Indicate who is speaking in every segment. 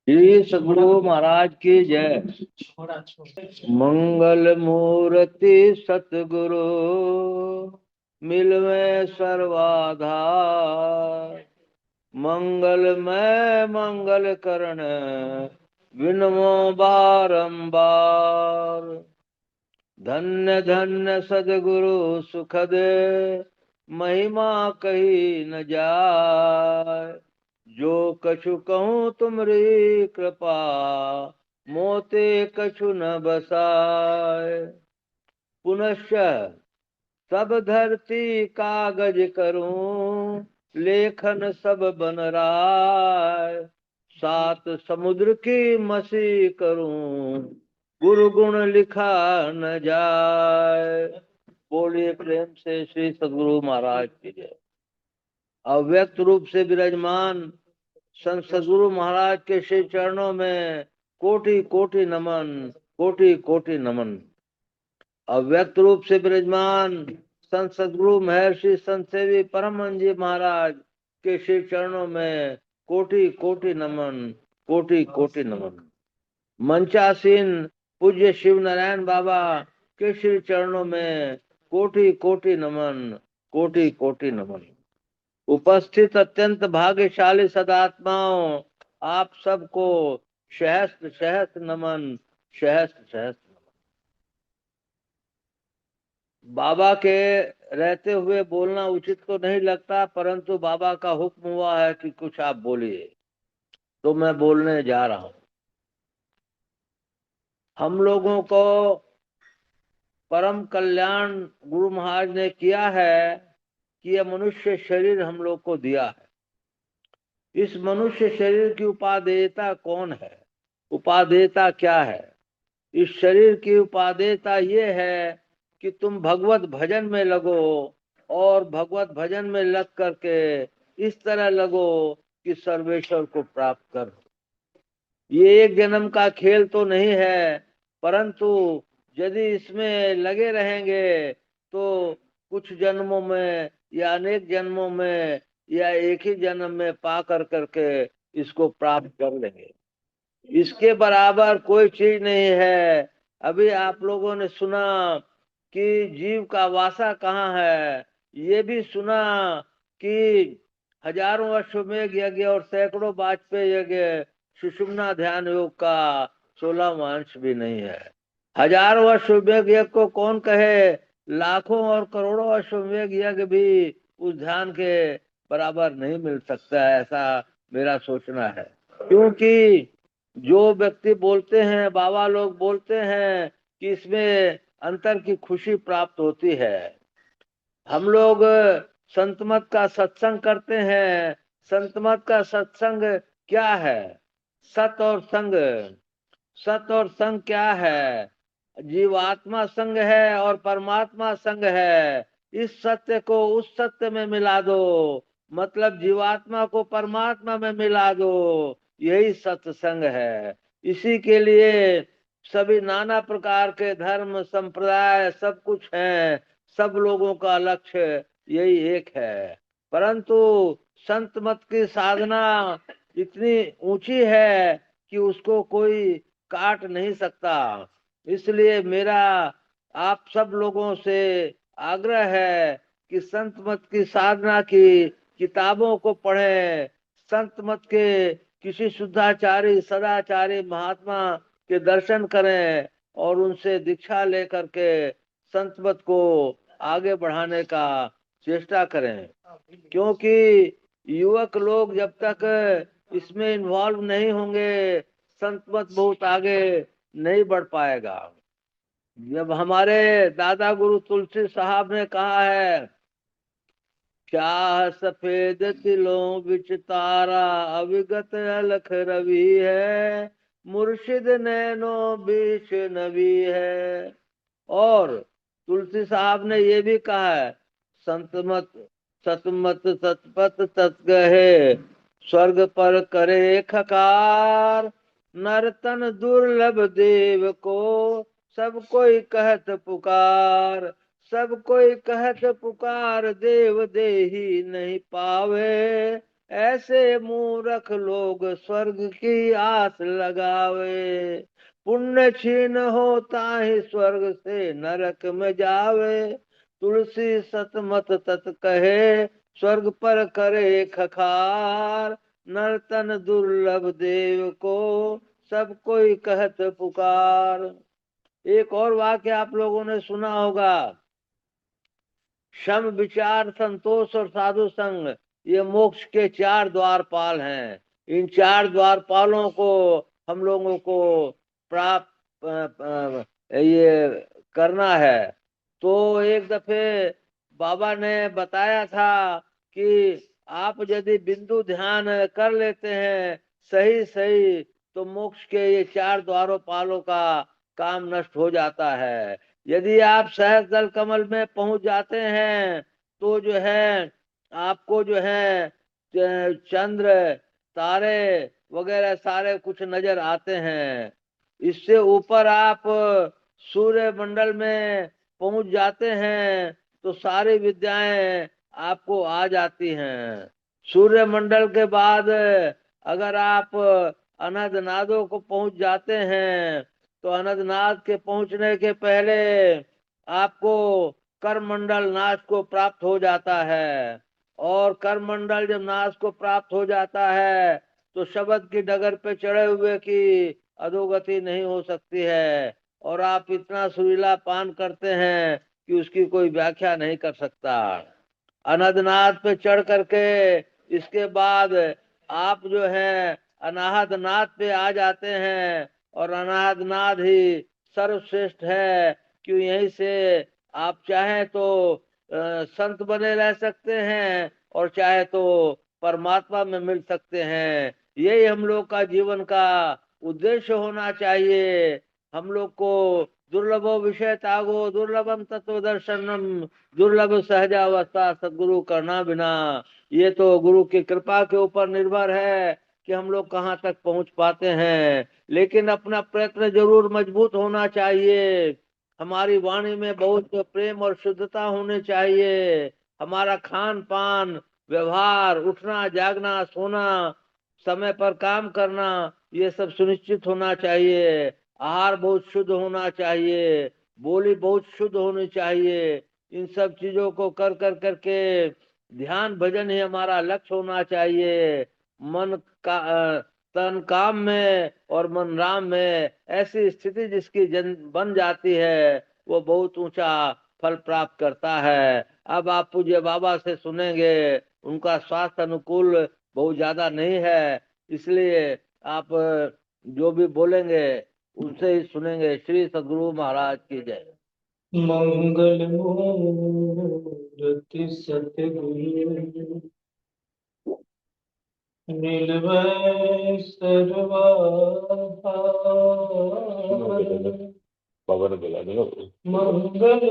Speaker 1: श्री सद्गुरु महाराज की जय। मंगल मूर्ति सतगुरु मिलवे सर्वाधार। मंगलमय मंगल करण विनमो बारंबार। धन्य धन्य सद्गुरु सुखद महिमा कही न जाय। जो कछु कहूँ तुमरी कृपा मोते कछु न बसाय। पुनश्च सब धरती कागज करूं लेखन सब बन राय। सात समुद्र की मसी करूं गुरु गुण लिखा न जाए। बोलिए प्रेम से श्री सद्गुरु महाराज की जय। अव्यक्त रूप से विराजमान संत सद्गुरु महाराज के श्री चरणों में कोटि कोटि नमन, कोटि कोटि नमन। अव्यक्त रूप से विराजमान संत सद्गुरु महर्षि संत सेवी परमहंस जी महाराज के श्री चरणों में कोटि कोटि नमन, कोटि कोटि नमन। मंचासीन पूज्य शिव नारायण बाबा के श्री चरणों में कोटि कोटि नमन, कोटि कोटि नमन। उपस्थित अत्यंत भाग्यशाली सदात्माओं, आप सबको सहस्त्र सहस्त्र नमन, सहस्त्र सहस्त्र। बाबा के रहते हुए बोलना उचित तो नहीं लगता, परंतु बाबा का हुक्म हुआ है कि कुछ आप बोलिए, तो मैं बोलने जा रहा हूँ। हम लोगों को परम कल्याण गुरु महाराज ने किया है कि यह मनुष्य शरीर हम लोग को दिया है। इस मनुष्य शरीर की उपादेयता कौन है? उपादेयता क्या है? इस शरीर की उपादेयता ये है कि तुम भगवत भजन में लगो, और भगवत भजन में लग करके इस तरह लगो कि सर्वेश्वर को प्राप्त करो। ये एक जन्म का खेल तो नहीं है, परंतु यदि इसमें लगे रहेंगे तो कुछ जन्मों में या अनेक जन्मों में या एक ही जन्म में पा कर करके इसको प्राप्त कर लेंगे। इसके बराबर कोई चीज नहीं है। अभी आप लोगों ने सुना कि जीव का वासा कहाँ है। ये भी सुना कि हजारों अश्वमेघ यज्ञ और सैकड़ों वाजपेयी यज्ञ सुषुम्ना ध्यान योग का 16वां अंश भी नहीं है। हजारों अश्वमेघ यज्ञ को कौन कहे, लाखों और करोड़ों अश्वमेघ यज्ञ भी उस ध्यान के बराबर नहीं मिल सकता है, ऐसा मेरा सोचना है। क्योंकि जो व्यक्ति बोलते हैं, बाबा लोग बोलते हैं कि इसमें अंतर की खुशी प्राप्त होती है। हम लोग संतमत का सत्संग करते हैं। संतमत का सत्संग क्या है? सत और संग। सत और संग क्या है? जीवात्मा संग है और परमात्मा संग है। इस सत्य को उस सत्य में मिला दो, मतलब जीवात्मा को परमात्मा में मिला दो, यही सत्संग है। इसी के लिए सभी नाना प्रकार के धर्म संप्रदाय सब कुछ हैं। सब लोगों का लक्ष्य यही एक है। परंतु संत मत की साधना इतनी ऊंची है कि उसको कोई काट नहीं सकता। इसलिए मेरा आप सब लोगों से आग्रह है कि संत मत की साधना की किताबों को पढ़ें। संत मत के किसी शुद्धाचारी सदाचारी महात्मा के दर्शन करें और उनसे दीक्षा लेकर के संत मत को आगे बढ़ाने का चेष्टा करें। क्योंकि युवक लोग जब तक इसमें इन्वॉल्व नहीं होंगे, संत मत बहुत आगे नहीं बढ़ पाएगा। जब हमारे दादा गुरु तुलसी साहब ने कहा है, क्या सफेद तिलों बिच तारा अविगत अलख रवि है, मुर्शिद नैनो बीच नबी है। और तुलसी साहब ने ये भी कहा है, संत मत सतमत सतपथ तत गहे, स्वर्ग पर करे खकार, नरतन दुर्लभ देव को सब कोई कहत पुकार। सब कोई कहत पुकार, देव देही नहीं पावे, ऐसे मूर्ख लोग स्वर्ग की आस लगावे। पुण्य क्षीण होता ही स्वर्ग से नरक में जावे। तुलसी सतमत तत कहे स्वर्ग पर करे खखार। नर्तन दुर्लभ देव को सब कोई कहत पुकार। एक और वाक्य आप लोगों ने सुना होगा, सम विचार संतोष और साधु संग ये मोक्ष के चार द्वारपाल हैं। इन चार द्वारपालों को हम लोगों को प्राप्त ये करना है। तो एक दफे बाबा ने बताया था कि आप यदि बिंदु ध्यान कर लेते हैं सही सही, तो मोक्ष के ये चार द्वारपालों का काम नष्ट हो जाता है। यदि आप सहज दल कमल में पहुंच जाते हैं तो जो है आपको जो है चंद्र तारे वगैरह सारे कुछ नजर आते हैं। इससे ऊपर आप सूर्य मंडल में पहुंच जाते हैं तो सारी विद्याएं आपको आ जाती हैं। सूर्य मंडल के बाद अगर आप अनंत नादों को पहुंच जाते हैं तो अनंतनाथ के पहुंचने के पहले आपको करमंडल नाश को प्राप्त हो जाता है। और करमंडल जब नाश को प्राप्त हो जाता है तो शब्द की डगर पे चढ़े हुए की अधोगति नहीं हो सकती है। और आप इतना सुरीला पान करते हैं कि उसकी कोई व्याख्या नहीं कर सकता। अनंतनाथ पे चढ़ करके इसके बाद आप जो है अनाहत नाथ पे आ जाते हैं। और अनाहत नाथ ही सर्वश्रेष्ठ है कि यहीं से आप चाहे तो संत बने रह सकते हैं और चाहे तो परमात्मा में मिल सकते हैं। यही हम लोग का जीवन का उद्देश्य होना चाहिए। हम लोग को दुर्लभो विषय तागो दुर्लभम तत्व दर्शनम दुर्लभ सहजावस्था सदगुरु करना बिना। ये तो गुरु की कृपा के ऊपर निर्भर है कि हम लोग कहाँ तक पहुंच पाते हैं। लेकिन अपना प्रयत्न जरूर मजबूत होना चाहिए। हमारी वाणी में बहुत प्रेम और शुद्धता होनी चाहिए। हमारा खान पान व्यवहार उठना जागना सोना समय पर काम करना ये सब सुनिश्चित होना चाहिए। आहार बहुत शुद्ध होना चाहिए। बोली बहुत शुद्ध होनी चाहिए। इन सब चीजों को कर कर करके ध्यान भजन ही हमारा लक्ष्य होना चाहिए। मन का तन काम में और मन राम में ऐसी स्थिति जिसकी बन जाती है वो बहुत ऊंचा फल प्राप्त करता है। अब आप पूज्य बाबा से सुनेंगे, उनका स्वास्थ्य अनुकूल बहुत ज्यादा नहीं है, इसलिए आप जो भी बोलेंगे उनसे ही सुनेंगे। श्री सद्गुरु महाराज की जय।
Speaker 2: मंगल मूर्ति सतगुरु मिलवै सर्वभाव।
Speaker 3: बाबा ने बोला ना
Speaker 2: मंगल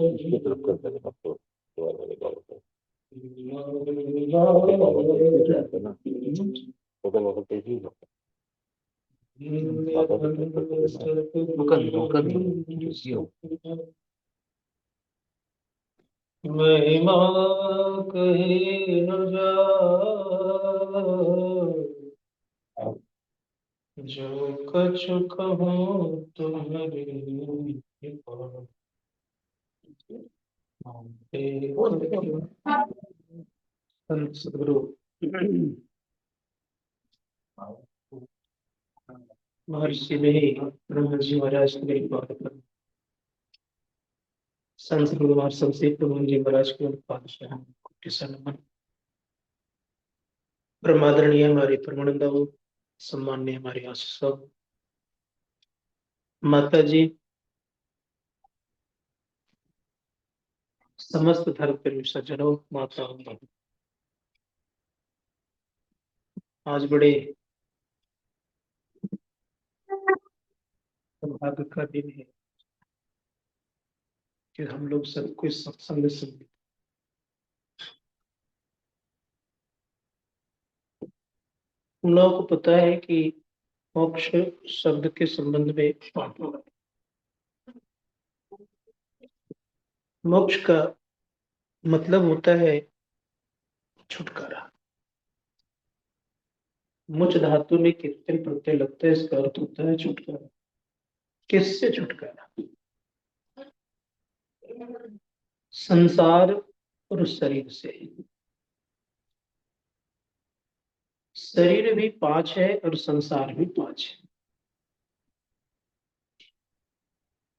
Speaker 3: उसकी तरफ कर देना आपको दोबारा वाले बाबा को बाबा को ऐसे ही रहता ना बाबा को ऐसे ही रहता बाबा को तरफ कर देना
Speaker 2: महिमा कही न जाए जो कछु कहूँ तुम्हारी संत सदगुरु महर्षि में ब्रह्म जी महाराज के बात कर संत सदगुरु महाराज सबसे ब्रह्म जी महाराज के पातशाह नमन। ब्रह्मादरणीय हमारे परमानंद सम्मान्य हमारे आशीष माता जी, समस्त धर्म प्रेमी सज्जनों, माताओं, आज बड़े सौभाग्य का दिन है कि हम लोग सब कुछ सत्संग से हम लोगों को पता है कि मोक्ष शब्द के संबंध में मोक्ष का मतलब होता है छुटकारा। मुच धातु में कितने प्रत्यय लगता है, इसका अर्थ होता है छुटकारा। किससे छुटकारा? संसार और शरीर से। शरीर भी 5 है और संसार भी 5 है।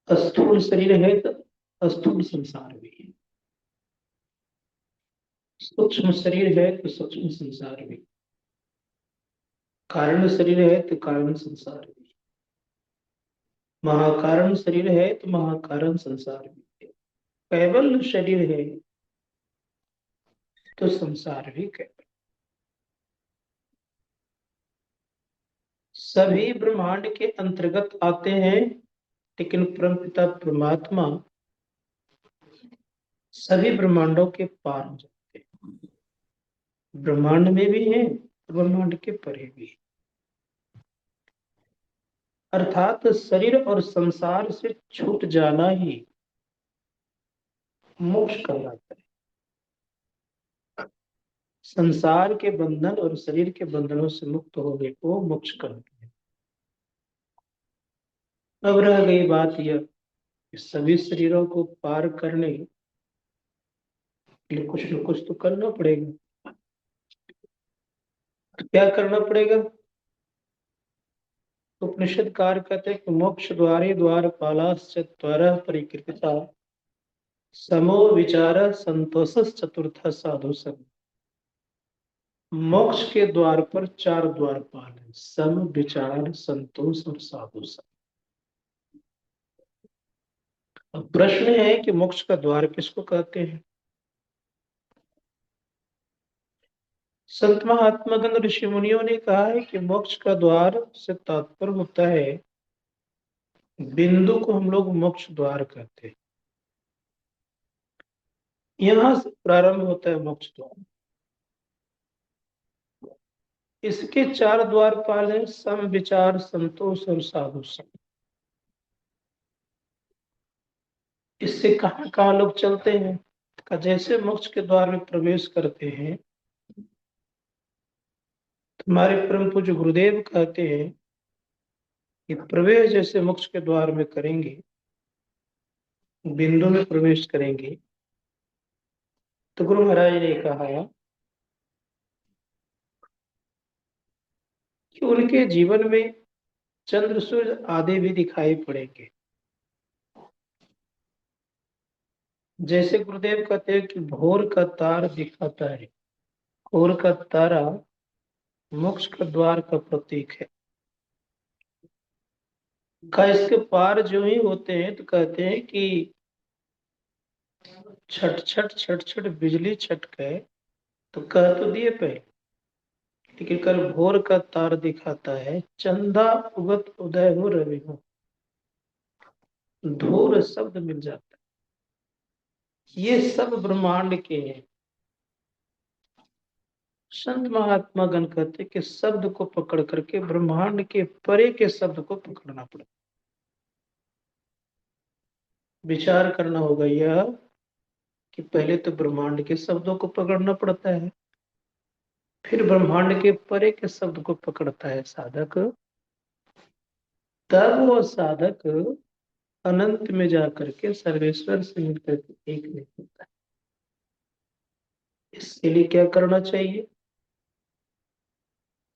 Speaker 2: स्थूल शरीर है तो स्थूल संसार भी है, सूक्ष्म शरीर है तो सूक्ष्म संसार भी, कारण शरीर है तो कारण संसार भी, महाकारण शरीर है तो महाकारण संसार भी है, कैवल्य शरीर है तो संसार भी कैवल्य। सभी ब्रह्मांड के अंतर्गत आते हैं, लेकिन परमपिता परमात्मा सभी ब्रह्मांडों के पार हो जाते हैं। ब्रह्मांड में भी है, ब्रह्मांड के परे भी है। अर्थात शरीर और संसार से छूट जाना ही मोक्ष कहलाता है। संसार के बंधन और शरीर के बंधनों से मुक्त होने को मोक्ष कहते हैं। अब रह गई बात यह कि सभी शरीरों को पार करने के लिए कुछ न कुछ तो करना पड़ेगा। क्या करना पड़ेगा? उपनिषदकार कहते हैं कि मोक्ष द्वारे द्वारपालाश्चत्वारः परिकीर्तिता समो विचार संतोष चतुर्थ साधु संग। मोक्ष के द्वार पर 4 द्वारपाल हैं, सम, विचार, संतोष और साधु संग। अब प्रश्न है कि मोक्ष का द्वार किसको कहते हैं? संत महात्मागण ऋषि मुनियों ने कहा है कि मोक्ष का द्वार से तात्पर्य होता है बिंदु को हम लोग मोक्ष द्वार कहते हैं। यहां से प्रारंभ होता है मोक्ष द्वार। इसके 4 द्वारपाल हैं, सम, विचार, संतोष और साधु संग। इससे कहां कहां लोग चलते हैं? का जैसे मोक्ष के द्वार में प्रवेश करते हैं, हमारे परम पूज्य गुरुदेव कहते हैं कि प्रवेश जैसे मोक्ष के द्वार में करेंगे, बिंदु में प्रवेश करेंगे, तो गुरु महाराज ने कहा कि उनके जीवन में चंद्र सूर्य आदि भी दिखाई पड़ेंगे। जैसे गुरुदेव कहते हैं कि भोर का तार दिखाता है, भोर का तारा मोक्ष का द्वार का प्रतीक है। का इसके पार जो ही होते हैं तो कहते हैं कि छट छट छट छट बिजली छटके, तो कह तो दिए पहले, लेकिन कल भोर का तार दिखाता है, चंदा उगत उदय हो रवि हो, धूर शब्द मिल जाता है। ये सब ब्रह्मांड के हैं। संत महात्मा गण कहते हैं कि शब्द को पकड़ करके ब्रह्मांड के परे के शब्द को पकड़ना पड़ेगा। विचार करना होगा यह कि पहले तो ब्रह्मांड के शब्दों को पकड़ना पड़ता है, फिर ब्रह्मांड के परे के शब्द को पकड़ता है साधक, तब वो साधक अनंत में जाकर के सर्वेश्वर से मिलकर के एक नहीं होता है। इसके लिए क्या करना चाहिए?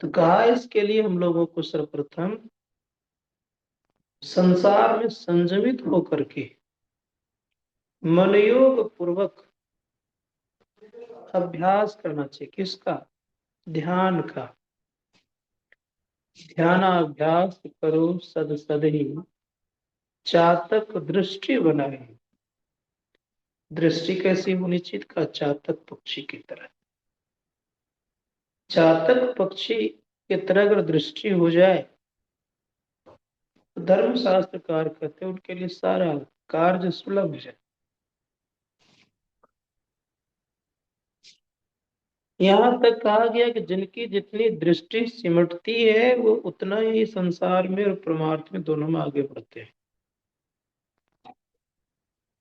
Speaker 2: तो कहा इसके लिए हम लोगों को सर्वप्रथम संसार में संयमित होकर के मनयोग पूर्वक अभ्यास करना चाहिए। किसका? ध्यान का। ध्यानाभ्यास करो सद सद ही चातक दृष्टि बनाए। दृष्टि कैसी होनी चाहिए? का चातक पक्षी की तरह। चातक पक्षी की तरह अगर दृष्टि हो जाए तो धर्म शास्त्रकार कहते हैं उनके लिए सारा कार्य सुलभ हो जाए। यहाँ तक कहा गया कि जिनकी जितनी दृष्टि सिमटती है वो उतना ही संसार में और परमार्थ में दोनों में आगे बढ़ते हैं।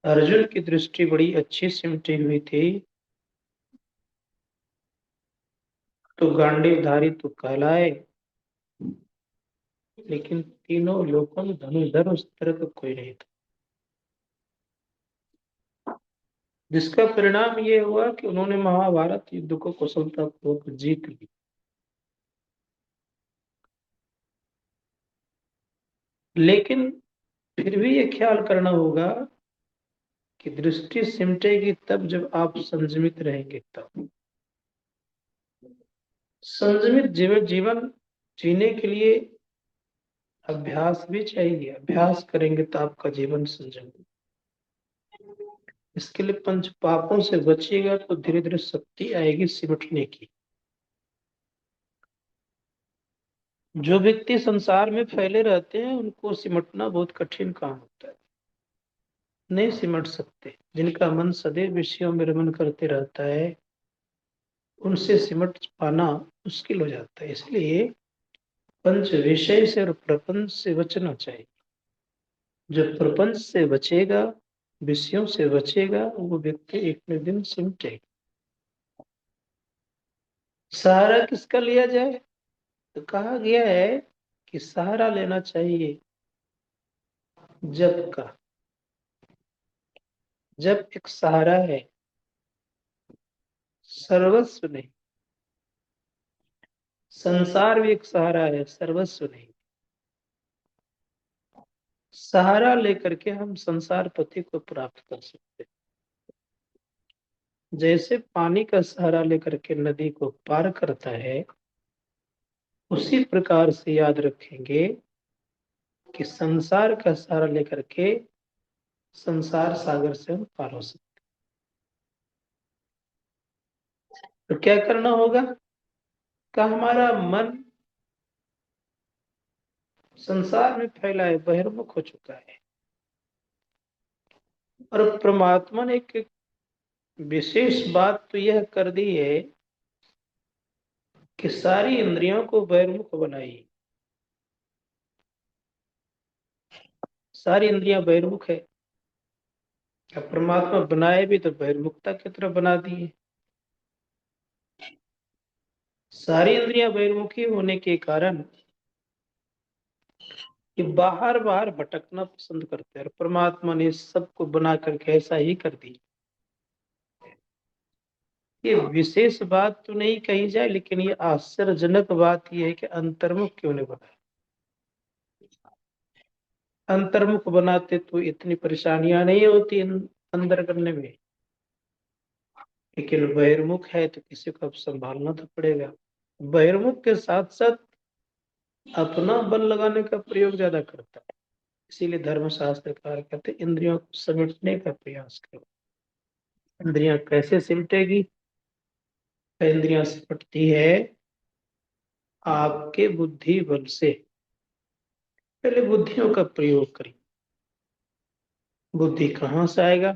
Speaker 2: अर्जुन की दृष्टि बड़ी अच्छी सिमटी हुई थी, तो गांडीवधारी तो कहलाए, लेकिन तीनों लोकों में धनुर्धर उस तरह का कोई नहीं था। जिसका परिणाम ये हुआ कि उन्होंने महाभारत युद्ध को कुशलतापूर्वक जीत ली। लेकिन फिर भी ये ख्याल करना होगा कि दृष्टि सिमटेगी तब जब आप संयमित रहेंगे। तब संयमित जीवन जीने के लिए अभ्यास भी चाहिए। अभ्यास करेंगे तो आपका जीवन संयम। इसके लिए पंच पापों से बचिएगा तो धीरे धीरे शक्ति आएगी सिमटने की। जो व्यक्ति संसार में फैले रहते हैं उनको सिमटना बहुत कठिन काम होता है, नहीं सिमट सकते। जिनका मन सदैव विषयों में रमन करते रहता है उनसे सिमट पाना मुश्किल हो जाता है। इसलिए पंच विषय से और प्रपंच से बचना चाहिए। जो प्रपंच से बचेगा, विषयों से बचेगा, वो व्यक्ति एक न दिन सिमटेगा। सहारा किसका लिया जाए? तो कहा गया है कि सहारा लेना चाहिए जप का। जप एक सहारा है, सर्वस्व नहीं। संसार भी एक सहारा है, सर्वस्व नहीं। सहारा लेकर के हम संसार पति को प्राप्त कर सकते हैं। जैसे पानी का सहारा लेकर के नदी को पार करता है, उसी प्रकार से याद रखेंगे कि संसार का सहारा लेकर के संसार सागर से हम पार हो सकते। तो क्या करना होगा? का हमारा मन संसार में फैला है, बहिर्मुख हो चुका है। और परमात्मा ने एक विशेष बात तो यह कर दी है कि सारी इंद्रियों को बहिर्मुख बनाई। सारी इंद्रियां बहिर्मुख है। अब परमात्मा बनाए भी तो बहिर्मुखता की तरफ बना दिए। सारी इंद्रियां बहिर्मुखी होने के कारण कि बाहर बाहर भटकना पसंद करते हैं। और परमात्मा ने सबको बना करके ऐसा ही कर दिया। ये विशेष बात तो नहीं कही जाए, लेकिन ये आश्चर्यजनक बात यह है कि अंतर्मुख क्यों नहीं बना। अंतर्मुख बनाते तो इतनी परेशानियां नहीं होती अंदर करने में। लेकिन बहिर्मुख है तो किसी को अब संभालना तो पड़ेगा। बहिर्मुख के साथ साथ अपना बल लगाने का प्रयोग ज्यादा करता है। इसीलिए धर्मशास्त्रकार कहते हैं इंद्रियों को समेटने का प्रयास करो। इंद्रियां कैसे सिमटेगी? इंद्रियां सिमटती है आपके बुद्धि बल से। पहले बुद्धियों का प्रयोग करिए। बुद्धि कहाँ से आएगा?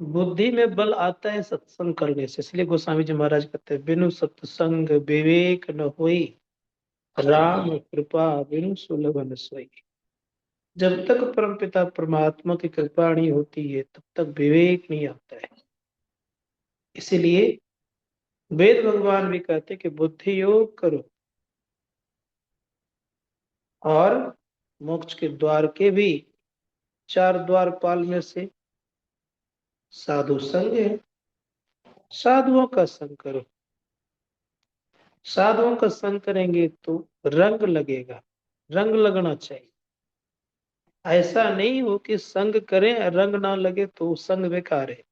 Speaker 2: बुद्धि में बल आता है सत्संग करने से। इसलिए गोस्वामी जी महाराज कहते हैं बिनु सत्संग विवेक न होई, राम कृपा बिनु सुलभ न सोई। जब तक परमपिता परमात्मा की कृपा नहीं होती है तब तक विवेक नहीं आता है। इसीलिए वेद भगवान भी कहते हैं कि बुद्धि योग करो। और मोक्ष के द्वार के भी 4 द्वारपाल में से साधु संग है। साधुओं का संग करो। साधुओं का संग करेंगे तो रंग लगेगा। रंग लगना चाहिए। ऐसा नहीं हो कि संग करें रंग ना लगे तो संग बेकार है।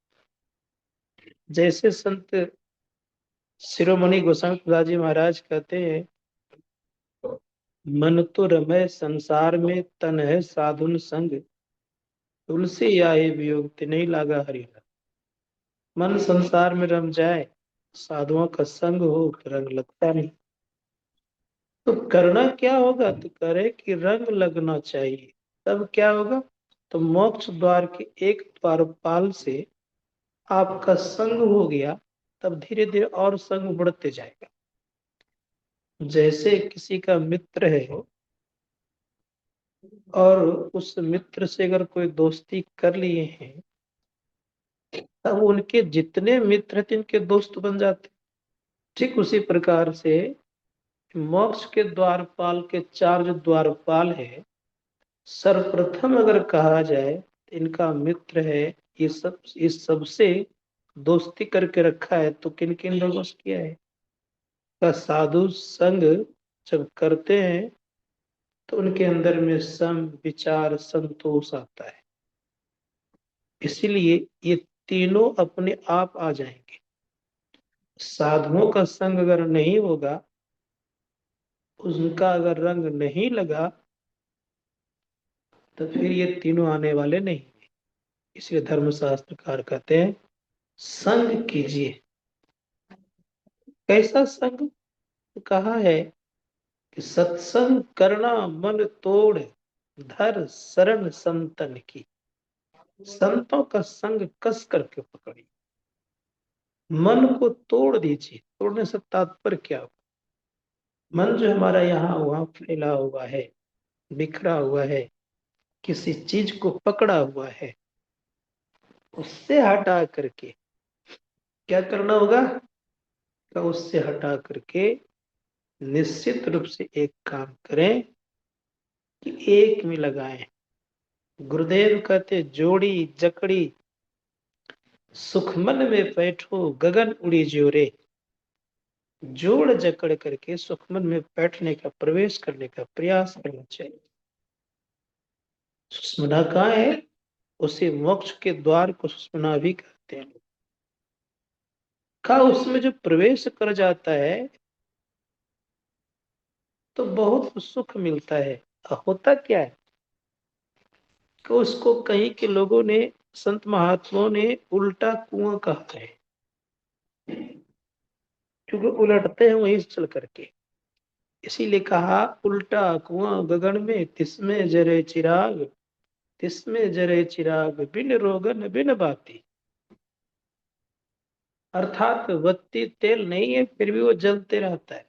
Speaker 2: जैसे संत शिरोमणि गोस्वामी तुलसी जी महाराज कहते हैं, मन तो रमे संसार में तन है साधुन संग, तुलसी आए वियोग नहीं लागा हरिहर। मन संसार में रम जाए, साधुओं का संग हो तो रंग लगता नहीं। तो करना क्या होगा? तो करे कि रंग लगना चाहिए। तब क्या होगा? तो मोक्ष द्वार के एक द्वारपाल से आपका संग हो गया, तब धीरे धीरे और संग बढ़ते जाएगा। जैसे किसी का मित्र है और उस मित्र से अगर कोई दोस्ती कर लिए हैं, तब उनके जितने मित्र थे उनके दोस्त बन जाते। ठीक उसी प्रकार से मोक्ष के द्वारपाल के 4 जो द्वारपाल है, सर्वप्रथम अगर कहा जाए तो इनका मित्र है, ये सब इस सबसे दोस्ती करके रखा है, तो किन किन लोगों से किया है? का साधु संग जब करते हैं तो उनके अंदर में सम विचार संतोष आता है। इसीलिए ये तीनों अपने आप आ जाएंगे। साधुओं का संग अगर नहीं होगा, उनका अगर रंग नहीं लगा, तो फिर ये तीनों आने वाले नहीं। इसलिए धर्मशास्त्रकार कहते हैं संग कीजिए। कैसा संग? कहा है कि सत्संग करना मन तोड़, धर शरण संतन की। संतों का संग कस करके पकड़िए, मन को तोड़ दीजिए। तोड़ने से तात्पर्य क्या हो? मन जो हमारा यहाँ वहां फैला हुआ है, बिखरा हुआ है, किसी चीज को पकड़ा हुआ है, उससे हटा करके क्या करना होगा? तो उससे हटा करके निश्चित रूप से एक काम करें कि एक में लगाएं। गुरुदेव कहते जोड़ी जकड़ी सुखमन में बैठो गगन उड़ी जोरे। जोड़ जकड़ करके सुखमन में बैठने का, प्रवेश करने का प्रयास करना चाहिए। सुषमना कहाँ है? उसे मोक्ष के द्वार को सुषमना भी कहते हैं। का उसमें जो प्रवेश कर जाता है तो बहुत सुख मिलता है। होता क्या है कि उसको कहीं के लोगों ने, संत महात्माओं ने उल्टा कुआं कहा है, क्योंकि उलटते हैं वहीं से चल करके। इसीलिए कहा उल्टा कुआं गगन में, तिसमें जरे चिराग, तिसमें जरे चिराग, बिन रोगन बिन बाती। अर्थात बत्ती तेल नहीं है, फिर भी वो जलते रहता है।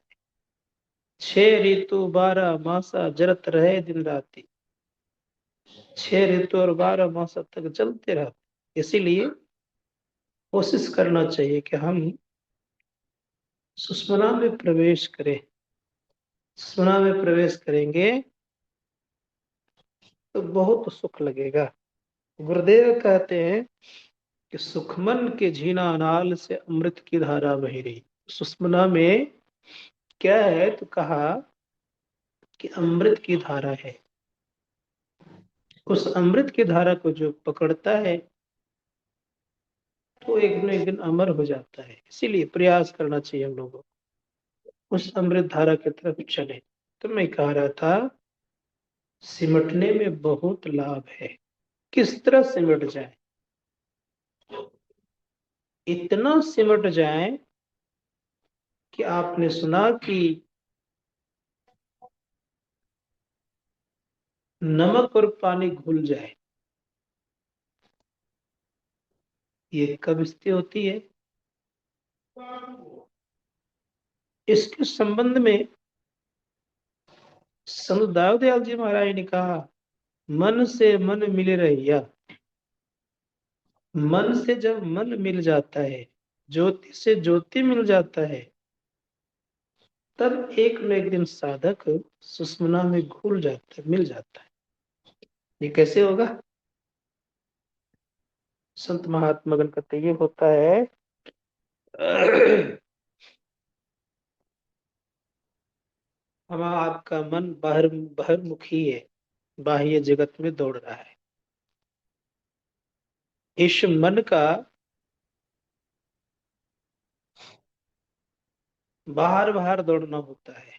Speaker 2: 6 ऋतु 12 मासा जरत रहे दिन राती। 6 ऋतु और 12 मासा तक जलते रहते। इसीलिए कोशिश करना चाहिए कि हम सुषमना में प्रवेश करें। सुषमना में प्रवेश करेंगे तो बहुत सुख लगेगा। गुरुदेव कहते हैं कि सुखमन के झीना नाल से अमृत की धारा बह रही। सुषमना में क्या है? तो कहा कि अमृत की धारा है। उस अमृत की धारा को जो पकड़ता है तो एक न एक दिन अमर हो जाता है। इसीलिए प्रयास करना चाहिए हम लोगों को उस अमृत धारा की तरफ चले। तो मैं कह रहा था सिमटने में बहुत लाभ है। किस तरह सिमट जाए? इतना सिमट जाए कि आपने सुना कि नमक और पानी घुल जाए। ये कब स्थिति होती है? इसके संबंध में संत दाऊदयाल जी महाराज ने कहा मन से मन मिले रहिया। मन से जब मन मिल जाता है, ज्योति से ज्योति मिल जाता है, तब एक न एक दिन साधक सुषमना में घुल जाता है, मिल जाता है। ये कैसे होगा? संत महात्मा गण कहते ये होता है हमारा आपका मन बहिर्मुखी है, बाह्य जगत में दौड़ रहा है। इस मन का बाहर बाहर दौड़ना होता है,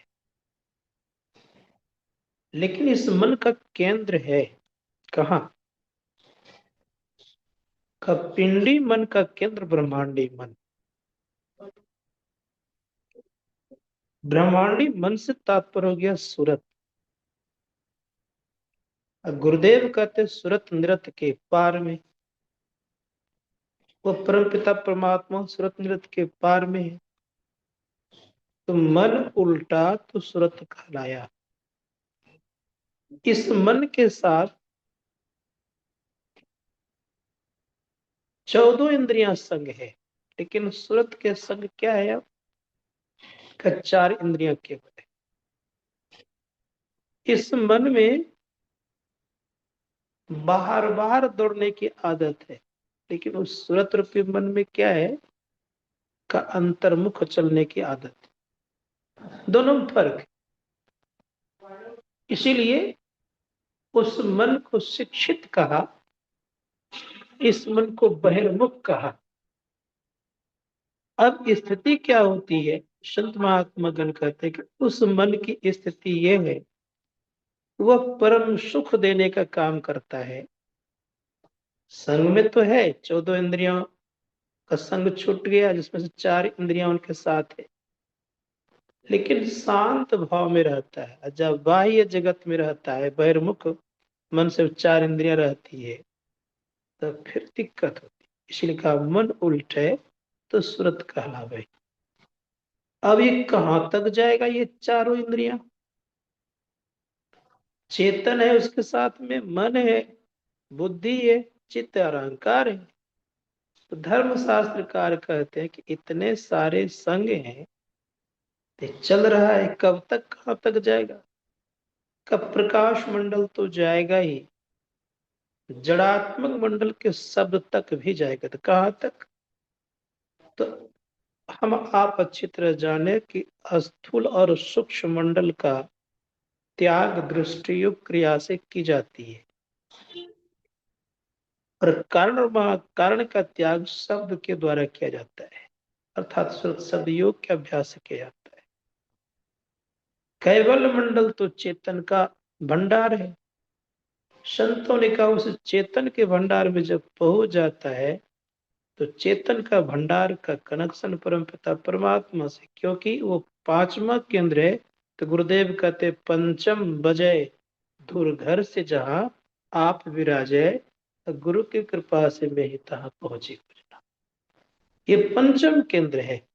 Speaker 2: लेकिन इस मन का केंद्र है कहाँ? का पिंडी मन का केंद्र ब्रह्मांडी मन। ब्रह्मांडी मन से तात्पर्य हो गया सूरत। गुरुदेव कहते सूरत नृत्य के पार में, वो परम पिता परमात्मा सूरत नृत्य के पार में है। तो मन उल्टा तो सूरत कहलाया। इस मन के साथ 14 इंद्रियां संग है, लेकिन सूरत के संग क्या है? अब का 4 इंद्रियां केवल है। इस मन में बाहर बाहर दौड़ने की आदत है, लेकिन उस सूरत रूपी मन में क्या है का अंतर्मुख चलने की आदत है। दोनों में फर्क है। इसीलिए उस मन को शिक्षित कहा, इस मन को बहिर्मुख कहा। अब स्थिति क्या होती है, संत महात्मा गण कहते हैं कि उस मन की स्थिति यह है, वह परम सुख देने का काम करता है। संग में तो है, 14 इंद्रियों का संग छूट गया, जिसमें से 4 इंद्रियां उनके साथ है, लेकिन शांत भाव में रहता है। जब बाह्य जगत में रहता है, बहिर्मुख मन से 4 इंद्रियां रहती है, तो फिर दिक्कत होती है। इसलिए कहा मन उल्ट है तो सुरत कहलावे। अब ये कहां तक जाएगा, ये चारों इंद्रियां? चेतन है, उसके साथ में मन है, बुद्धि है, चित्त और अहंकार है। तो धर्म शास्त्रकार कहते हैं कि इतने सारे संग हैं, ये चल रहा है, कब तक कहां तक जाएगा? कब प्रकाश मंडल तो जाएगा ही, जड़ात्मक मंडल के शब्द तक भी जाएगा, तो कहां तक? तो हम आप अच्छी तरह जाने कि स्थूल और सूक्ष्म मंडल का त्याग दृष्टियुक्त क्रिया से की जाती है, और कारण और महाकारण का त्याग शब्द के द्वारा किया जाता है, अर्थात शब्द योग के अभ्यास से किया जाता है। कैवल्य मंडल तो चेतन का भंडार है। संतों ने कहा उस चेतन के भंडार में जब पहुंच जाता है, तो चेतन का भंडार का कनेक्शन परमपिता परमात्मा से, क्योंकि वो 5वां केंद्र है। तो गुरुदेव कहते पंचम बजय धुर घर से जहां आप विराजे, गुरु की कृपा से मैं ही तहां पहुंची गुजरा। ये पंचम केंद्र है,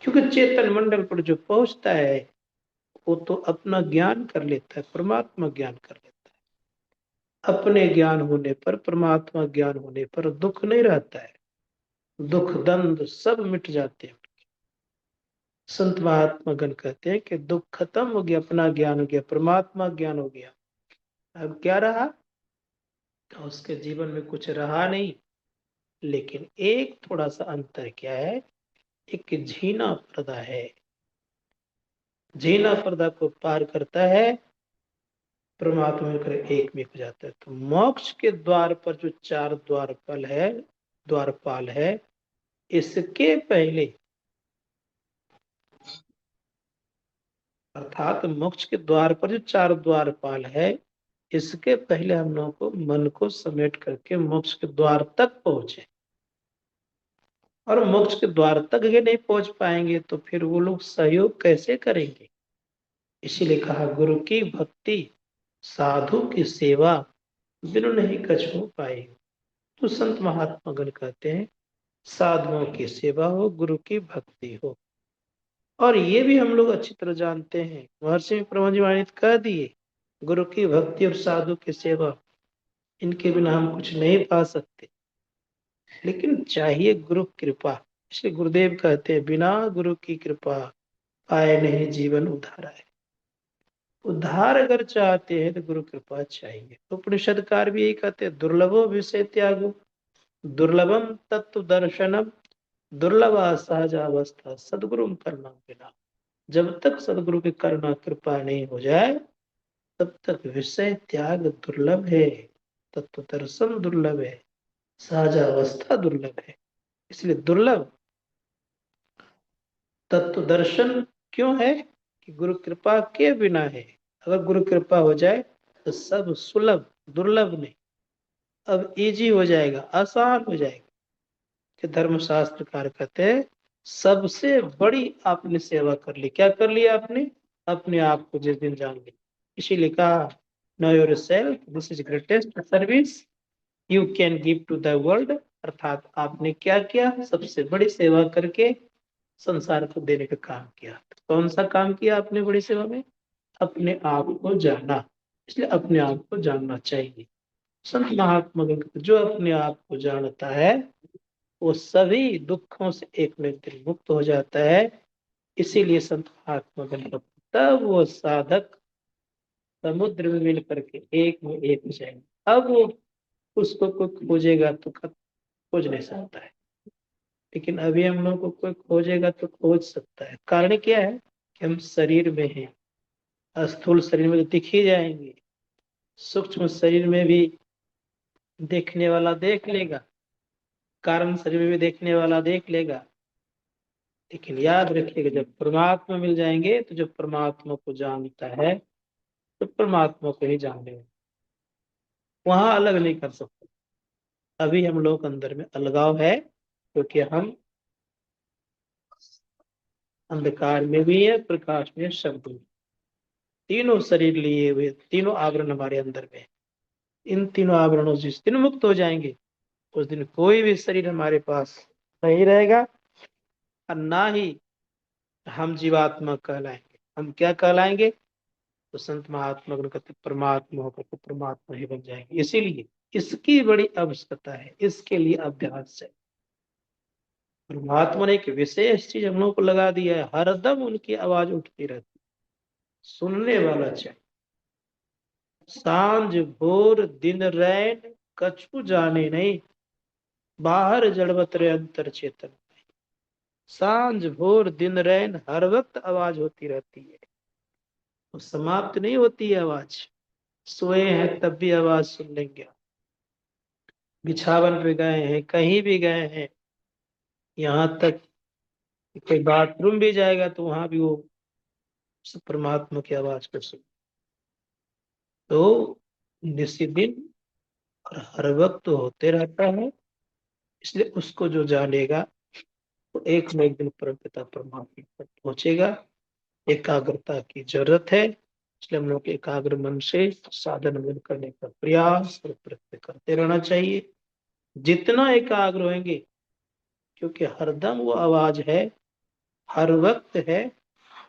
Speaker 2: क्योंकि चेतन मंडल पर जो पहुंचता है वो तो अपना ज्ञान कर लेता है, परमात्मा ज्ञान कर लेता है। अपने ज्ञान होने पर, परमात्मा ज्ञान होने पर दुख नहीं रहता है, दुख दंड सब मिट जाते हैं। संत महात्मा गण कहते हैं कि दुख खत्म हो गया, अपना ज्ञान हो गया, परमात्मा ज्ञान हो गया, अब क्या रहा? तो उसके जीवन में कुछ रहा नहीं। लेकिन एक थोड़ा सा अंतर क्या है, एक झीना पर्दा है, झीना पर्दा को पार करता है, परमात्मा में एक में हो जाता है। तो मोक्ष के द्वार पर जो 4 द्वारपाल है, इसके पहले, अर्थात मोक्ष के द्वार पर जो 4 द्वारपाल है, इसके पहले हम लोगों को मन को समेट करके मोक्ष के द्वार तक पहुंचे। और मोक्ष के द्वार तक ये नहीं पहुंच पाएंगे तो फिर वो लोग सहयोग कैसे करेंगे? इसीलिए कहा गुरु की भक्ति साधु की सेवा बिनु नहीं कछु पाए। तो संत महात्मा गण कहते हैं साधुओं की सेवा हो, गुरु की भक्ति हो। और ये भी हम लोग अच्छी तरह जानते हैं, महर्षि ब्रह्मा जी महाराज कह दिए, गुरु की भक्ति और साधु की सेवा, इनके बिना हम कुछ नहीं पा सकते, लेकिन चाहिए गुरु कृपा। इसलिए गुरुदेव कहते हैं बिना गुरु की कृपा पाए नहीं जीवन उद्धार है। उद्धार अगर चाहते हैं तो गुरु कृपा चाहिए। तो उपनिषदकार भी यही कहते हैं दुर्लभो विषय त्यागो दुर्लभम तत्व दर्शनम दुर्लभा सहजावस्था सदगुरु करना बिना। जब तक सदगुरु की करुणा कृपा नहीं हो जाए, तब तक विषय त्याग दुर्लभ है, तत्व दर्शन दुर्लभ है, सहजावस्था दुर्लभ है। इसलिए दुर्लभ तत्व दर्शन क्यों है कि गुरु कृपा के बिना है। अगर गुरु कृपा हो जाए तो सब सुलभ, दुर्लभ नहीं, अब इजी हो जाएगा, आसान हो जाएगा। कि धर्मशास्त्रकार कहते हैं सबसे बड़ी आपने सेवा कर ली। क्या कर लिया आपने? अपने आप को जिस दिन जान ली। इसीलिए कहा know yourself, this is greatest service you can give to the world. अर्थात आपने क्या किया? सबसे बड़ी सेवा करके संसार को देने का काम किया। कौन सा काम किया आपने बड़ी सेवा में? अपने आप को जाना। इसलिए अपने आप को जानना चाहिए। संत महात्मा जो अपने आप को जानता है वो सभी दुखों से एक न एक दिन मुक्त हो जाता है, इसीलिए संत महात्मा बन गए। तब वो साधक समुद्र में मिल करके एक में एक हो जाएंगे। अब वो उसको कोई खोजेगा तो खोज नहीं सकता है, लेकिन अभी हम लोग को कोई खोजेगा तो खोज सकता है। कारण क्या है कि हम शरीर में हैं। स्थूल शरीर में तो दिख ही जाएंगे, सूक्ष्म शरीर में भी देखने वाला देख लेगा, कारण शरीर में भी देखने वाला देख लेगा। लेकिन याद रखिएगा, जब परमात्मा मिल जाएंगे तो जो परमात्मा को जानता है तो परमात्मा को ही जान लेगा, वहां अलग नहीं कर सकते। अभी हम लोग अंदर में अलगाव है, क्योंकि हम अंधकार में भी है, प्रकाश में, शब्द में, तीनों शरीर लिए हुए, तीनों आवरण हमारे अंदर में है। इन तीनों आवरणों से जिस दिन मुक्त हो जाएंगे उस दिन कोई भी शरीर हमारे पास नहीं रहेगा, और ना ही हम जीवात्मा कहलाएंगे। हम क्या कहलाएंगे? तो संत महात्मा को कहते परमात्मा होकर तो परमात्मा ही बन जाएंगे। इसीलिए इसकी बड़ी आवश्यकता है, इसके लिए अभ्यास है। परमात्मा ने एक विशेष चीज हम लोग को लगा दिया है, हरदम उनकी आवाज उठती रहती, सुनने वाला चाहिए। सांझ भोर दिन रैन कछु जाने नहीं, बाहर जड़वत रे अंतर चेतन। सांझ भोर दिन रैन हर वक्त आवाज होती रहती है, वो समाप्त नहीं होती है आवाज। सोए हैं तब भी आवाज सुन लेंगे, बिछावन पे गए हैं, कहीं भी गए हैं, यहाँ तक कि कोई बाथरूम भी जाएगा तो वहां भी वो परमात्मा की आवाज को सुन। तो निश्चित दिन और हर वक्त तो होते रहता है, इसलिए उसको जो जानेगा तो एक न एक दिन परमपिता परमात्मा तक पहुंचेगा। एकाग्रता की जरूरत है, इसलिए हम लोग एकाग्र मन से साधन मन करने का प्रयास और प्रयत्न करते रहना चाहिए। जितना एकाग्र होंगे, क्योंकि हरदम वो आवाज है, हर वक्त है।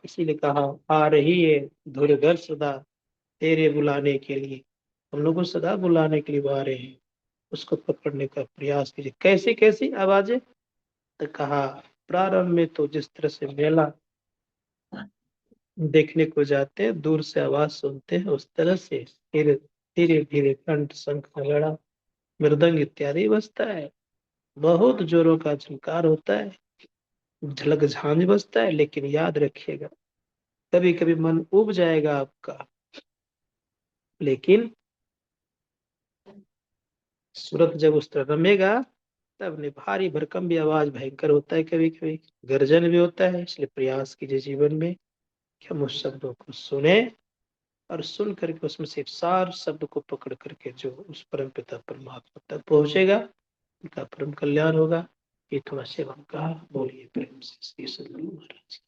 Speaker 2: इसीलिए कहा आ रही है धुर घर सदा तेरे बुलाने के लिए। हम लोग को सदा बुलाने के लिए वो आ रहे हैं, उसको पकड़ने का प्रयास कीजिए। कैसी कैसी आवाजें? तो कहा प्रारंभ में तो जिस तरह से मेला देखने को जाते हैं, दूर से आवाज सुनते हैं, उस तरह से धीरे धीरे धीरे कंठ, शंख, नगाड़ा, मृदंग इत्यादि बजता है। बहुत जोरों का झंकार होता है, झलक झांझ बजता है। लेकिन याद रखिएगा, कभी कभी मन उब जाएगा आपका, लेकिन सूरत जब उस तरह रमेगा तब नहीं। भारी भरकम भी आवाज भयंकर होता है, कभी कभी गर्जन भी होता है। इसलिए प्रयास कीजिए जीवन में कि हम उस शब्दों को सुने, और सुन करके उसमें से एक सार शब्द को पकड़ करके जो उस परम पिता परमात्मा तक पहुंचेगा, उनका परम कल्याण होगा। ये थोड़ा सेवन कहा, बोलिए प्रेम से श्री सद्गुरु महाराज।